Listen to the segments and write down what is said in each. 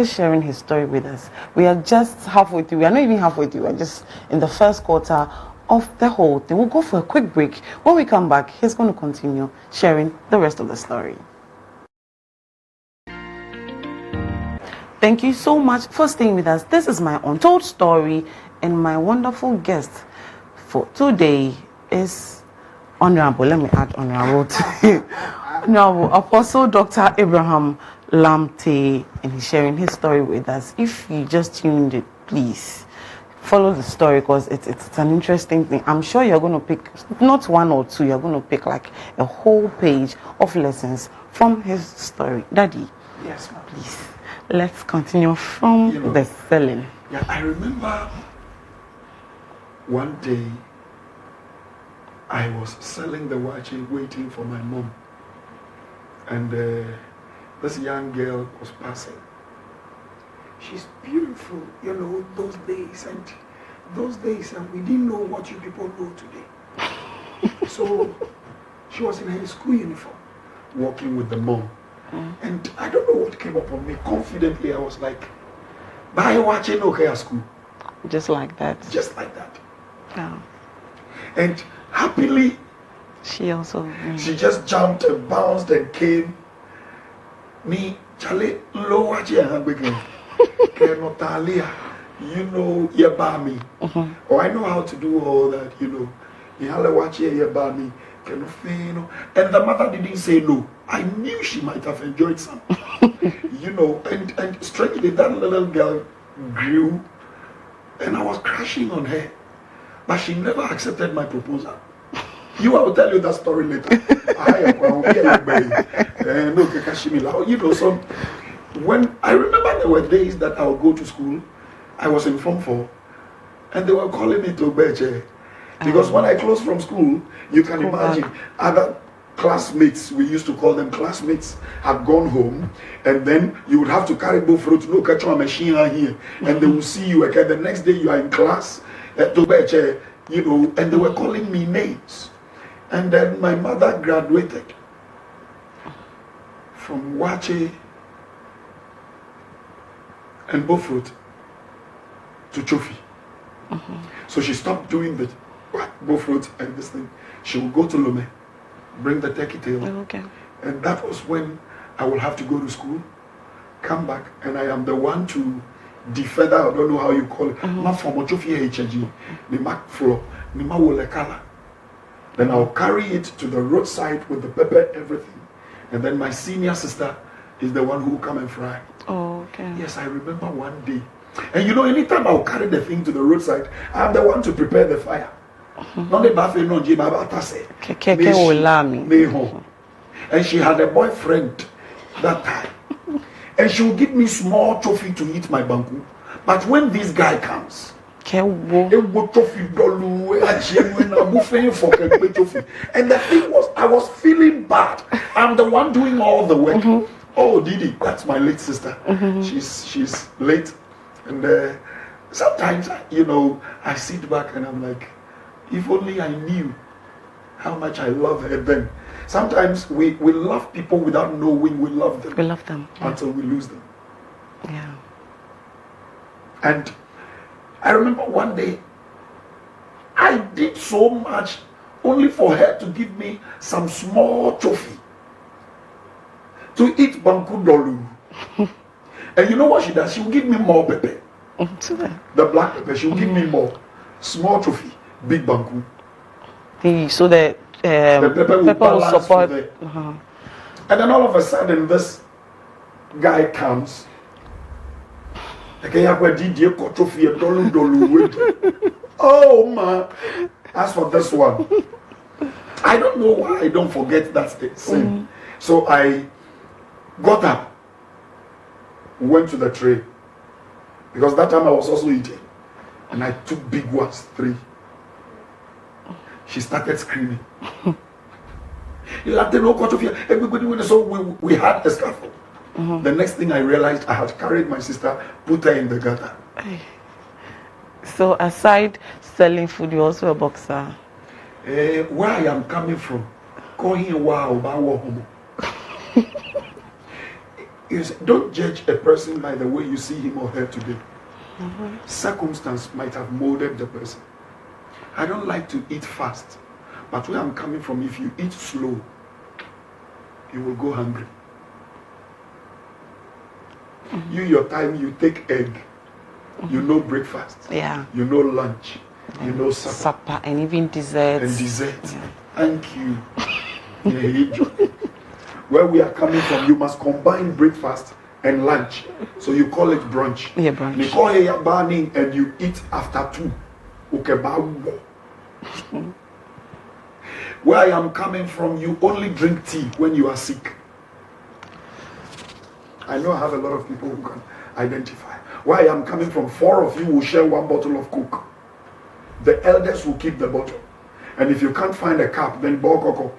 is sharing his story with us. We are just halfway through. We are not even halfway through. We're just in the first quarter of the whole thing. We'll go for a quick break. When we come back, he's going to continue sharing the rest of the story. Thank you so much for staying with us. This is my untold story, and my wonderful guest for today is Honorable, let me add Honorable to Honorable Apostle Dr. Abraham Lamtey, and he's sharing his story with us. If you just tuned it, please follow the story because it's an interesting thing. I'm sure you're going to pick not one or two, you're going to pick like a whole page of lessons from his story. Daddy, yes, ma'am. Please, let's continue from the selling. Yeah, I remember one day I was selling the watch waiting for my mom, and this young girl was passing. She's beautiful, those days, and we didn't know what you people know today. So she was in her school uniform, walking with the mom. And I don't know what came up on me. Confidently, I was like, "Bye, watching okay at school." Just like that. Just like that. Yeah. And happily, she just jumped and bounced and came. Me, Charlie, low watching and begin. Kenotalia, you bar me. Or I know how to do all that, You watch you bar me. And the mother didn't say no. I knew she might have enjoyed some. And strangely, that little girl grew, and I was crashing on her. But she never accepted my proposal. I will tell you that story later. So when I remember there were days that I would go to school, I was in Form 4, and they were calling me to Beche. Because when I closed from school, you can imagine other classmates, we used to call them classmates, had gone home, and then you would have to carry both fruits, no catch a machine here, and they will see you again. The next day you are in class, and they were calling me names. And then my mother graduated from Wache and Bofrut to Chofi. So she stopped doing the Bofrut and this thing. She would go to Lome, bring the turkey tail. Okay. And that was when I will have to go to school, come back, and I am the one to defeather, I don't know how you call it. Ma from Chofi HG, the Mac floor, the Ma will color. Then I'll carry it to the roadside with the pepper, everything. And then my senior sister is the one who will come and fry. Oh, okay. Yes, I remember one day. And anytime I'll carry the thing to the roadside, I'm the one to prepare the fire. Not the buffet, no, Jim, and she had a boyfriend that time. And she would give me small trophy to eat my banku. But when this guy comes, and the thing was, I was feeling bad. I'm the one doing all the work. Oh, Didi, that's my late sister. She's late. And sometimes, I sit back and I'm like, if only I knew how much I love her then. Sometimes we love people without knowing we love them. We love them. Until we lose them. Yeah. And I remember one day, I did so much only for her to give me some small trophy to eat banku dolu. And you know what she does? She will give me more pepper. The black pepper, she will give me more. Small trophy, big banku. So that the pepper will support. And then all of a sudden, this guy comes. Oh man, as for this one, I don't know why I don't forget that scene. So I got up, went to the tray, because that time I was also eating, and I took big ones, 3. She started screaming. Everybody, so we had a scuffle. The next thing I realized, I had carried my sister, put her in the gutter. So aside selling food, you're also a boxer? Where I am coming from, Don't judge a person by the way you see him or her today. Circumstance might have molded the person. I don't like to eat fast, but where I'm coming from, if you eat slow, you will go hungry. You, your time, you take egg. You know breakfast. Yeah. You know lunch. You know supper. And even dessert. And dessert. Yeah. Thank you. Where we are coming from, you must combine breakfast and lunch. So you call it brunch. Yeah, brunch. You call it burning and you eat after 2. Okay, where I am coming from, you only drink tea when you are sick. I know I have a lot of people who can identify. Where I am coming from, 4 of you will share 1 bottle of Coke. The elders will keep the bottle. And if you can't find a cup, then bokoko.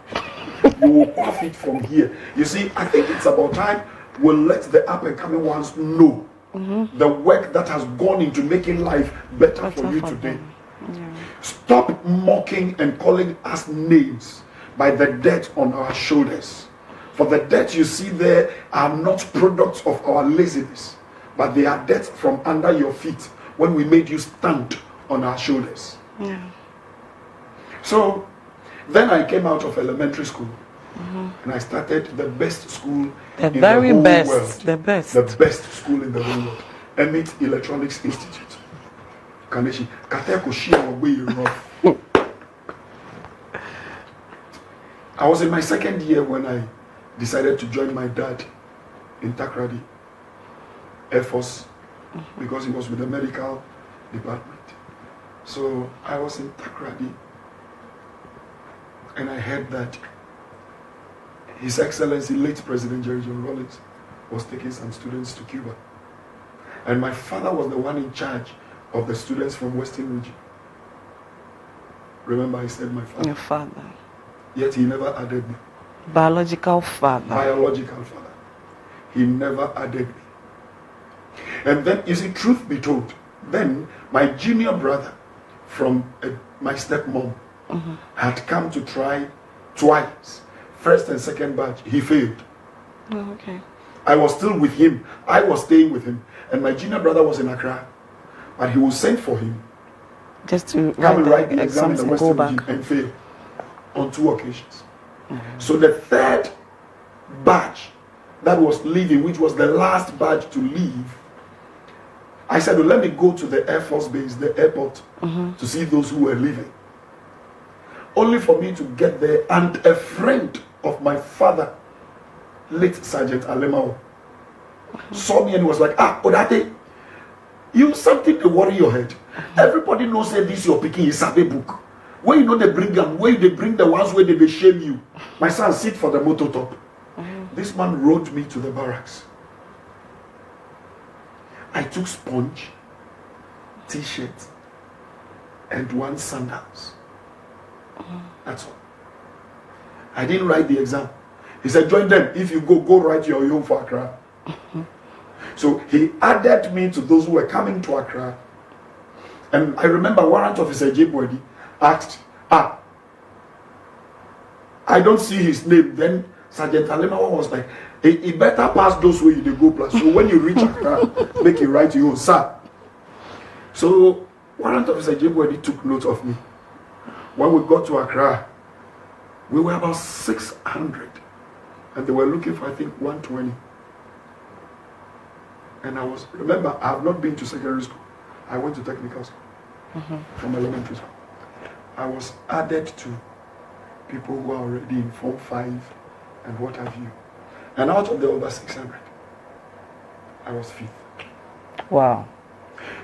You will quaff it from here. You see, I think it's about time we'll let the up and coming ones know the work that has gone into making life better for you today. Yeah. Stop mocking and calling us names by the debt on our shoulders. For the debt you see there are not products of our laziness, but they are debts from under your feet when we made you stand on our shoulders. Yeah. So then I came out of elementary school and I started the best school in the whole world. The best school in the whole world. Emmet Electronics Institute. I was in my 2nd year when I decided to join my dad in Takrady Air Force because he was with the medical department. So I was in Takrady and I heard that His Excellency, late President Jerry John Rawlings, was taking some students to Cuba. And my father was the one in charge of the students from Western region. Remember I said my father? Your father. Yet he never added me. Biological father. Biological father. He never added me. And then, you see, truth be told, then my junior brother from my stepmom had come to try twice. 1st and 2nd batch, he failed. Oh, okay. I was still with him. I was staying with him. And my junior brother was in Accra. But he will send for him. Just to come and write the exam in the Western region and fail on 2 occasions. So the 3rd batch that was leaving, which was the last batch to leave, I said, well, let me go to the Air Force base, the airport, to see those who were leaving. Only for me to get there, and a friend of my father, late Sergeant Alemao, saw me and was like, Odate, you something to worry your head. Everybody knows that this your picking is a book. Where you know they bring them, where they bring the ones where they shame you. My son, sit for the motor top. This man rode me to the barracks. I took sponge, t-shirt, and 1 sandals. That's all. I didn't write the exam. He said, join them. If you go write your own for Accra. So he added me to those who were coming to Accra. And I remember Warrant Officer Jibwedi asked, I don't see his name. Then Sergeant Alema was like, he better pass those where you go plus. So when you reach Accra, make it write your own, sir. So Warrant Officer Jibwedi took note of me. When we got to Accra, we were about 600. And they were looking for, I think, 120. And remember, I have not been to secondary school. I went to technical school from elementary school. I was added to people who are already in Form 5 and what have you. And out of the over 600, I was 5th. Wow.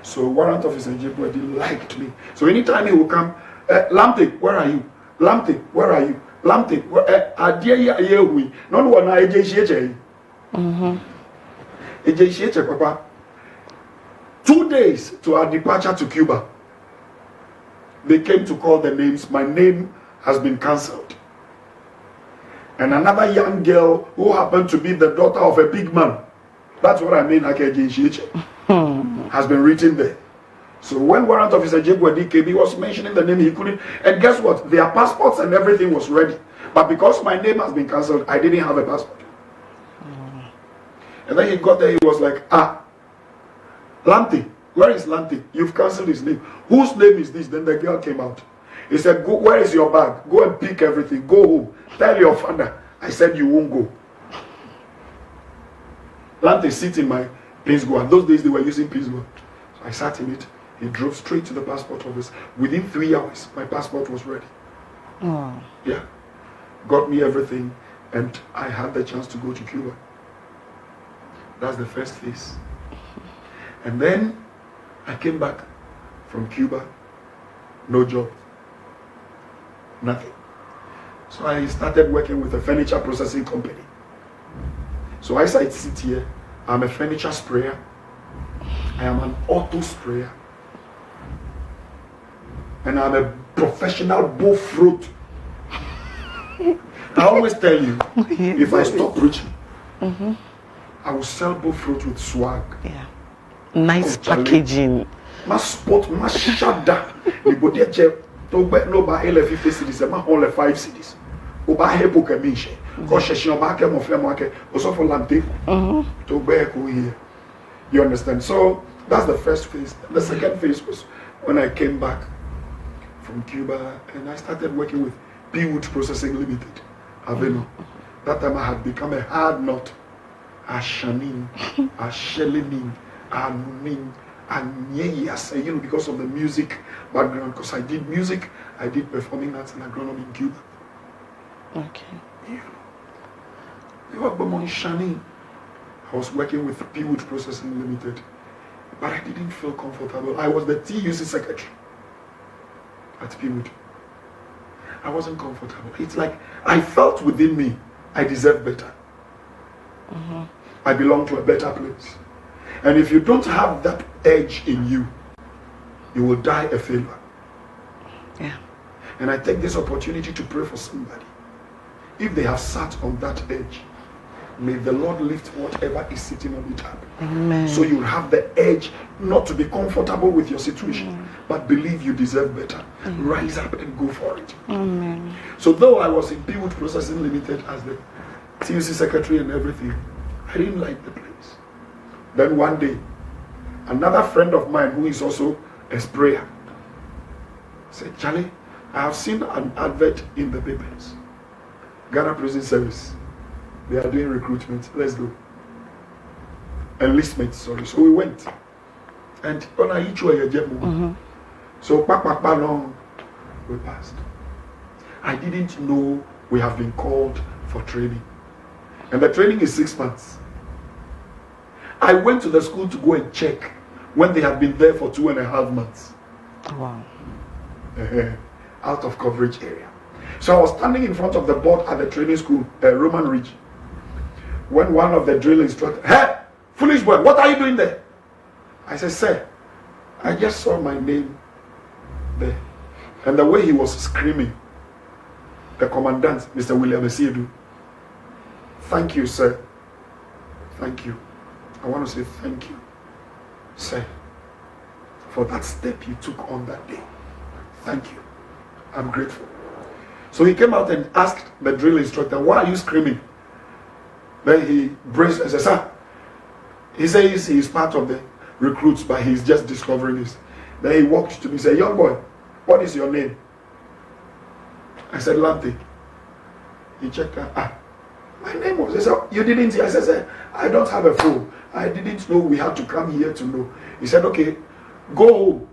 So Warrant Officer Jibwedi liked me. So anytime he would come, Lamtey, where are you? Lamtey, where are you? Lamtey, where are you? No one I Papa. 2 days to our departure to Cuba, they came to call the names. My name has been cancelled. And another young girl who happened to be the daughter of a big man, that's what I mean, has been written there. So when Warrant Officer Jibwedi came, he was mentioning the name, he couldn't. And guess what? Their passports and everything was ready. But because my name has been cancelled, I didn't have a passport. And then he got there, he was like, Lamtey, where is Lamtey? You've cancelled his name. Whose name is this? Then the girl came out. He said, go, where is your bag? Go and pick everything. Go home. Tell your father. I said, you won't go. Lamtey sit in my Peace Go. And those days they were using Peace Go. So I sat in it. He drove straight to the passport office. Within 3 hours, my passport was ready. Oh. Yeah. Got me everything. And I had the chance to go to Cuba. That's the first phase. And then I came back from Cuba. No job. Nothing. So I started working with a furniture processing company. So as I sit here, I'm a furniture sprayer. I am an auto sprayer. And I'm a professional bullthroat. I always tell you, if I stop preaching, I will sell bullthroat with swag. Yeah. Nice packaging. My spot, my shada. Anybody don't bet no buy 50 cities, I'm only 5 cities. Oba hepo kamishe. Ko sheshin oba ke mo flemo ake. Oso for Lamtey. To be ko here. You understand? So that's the first phase. The second phase was when I came back from Cuba and I started working with P-Wood Processing Limited, Aveno. That time I had become a hard nut. A shanin, a shellinin, a nunin, and yes, you know, because of the music background, because I did music, I did performing arts and agronomy in Cuba. Okay. Yeah. You were born in Shani. I was working with P-Wood Processing Limited, but I didn't feel comfortable. I was the TUC secretary at P-Wood. I wasn't comfortable. It's like I felt within me I deserve better. I belong to a better place. And if you don't have that edge in you, you will die a failure. Yeah. And I take this opportunity to pray for somebody. If they have sat on that edge, may the Lord lift whatever is sitting on it up. Amen. So you'll have the edge not to be comfortable with your situation, but believe you deserve better. Rise up and go for it. Amen. So though I was in P-Wood Processing Limited as the TUC secretary and everything, I didn't like the place. Then one day, another friend of mine who is also a sprayer said, Charlie, I have seen an advert in the papers. Ghana Prison Service. They are doing recruitment. Let's go. Enlistment, sorry. So we went. And on each way, so we passed. I didn't know we have been called for training. And the training is 6 months. I went to the school to go and check when they have been there for 2.5 months. Wow. Out of coverage area. So I was standing in front of the board at the training school, Roman Ridge, when one of the drill instructors, hey, foolish boy, what are you doing there? I said, sir, I just saw my name there. And the way he was screaming, the commandant, Mr. William Esiedu, thank you, sir. Thank you. I want to say thank you, sir, for that step you took on that day. Thank you. I'm grateful. So he came out and asked the drill instructor, why are you screaming? Then he braced and said, sir, he says he's part of the recruits, but he's just discovering this. Then he walked to me and said, young boy, what is your name? I said, Lamtey. He checked out, my name was, he said, you didn't see? I said, sir, I don't have a phone. I didn't know we had to come here to know. He said, okay, go home.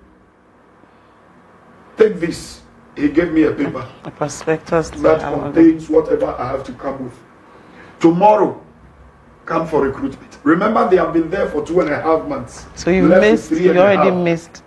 Take this. He gave me a paper. A prospectus that contains whatever I have to come with. Tomorrow, come for recruitment. Remember, they have been there for 2.5 months. So you missed, you already missed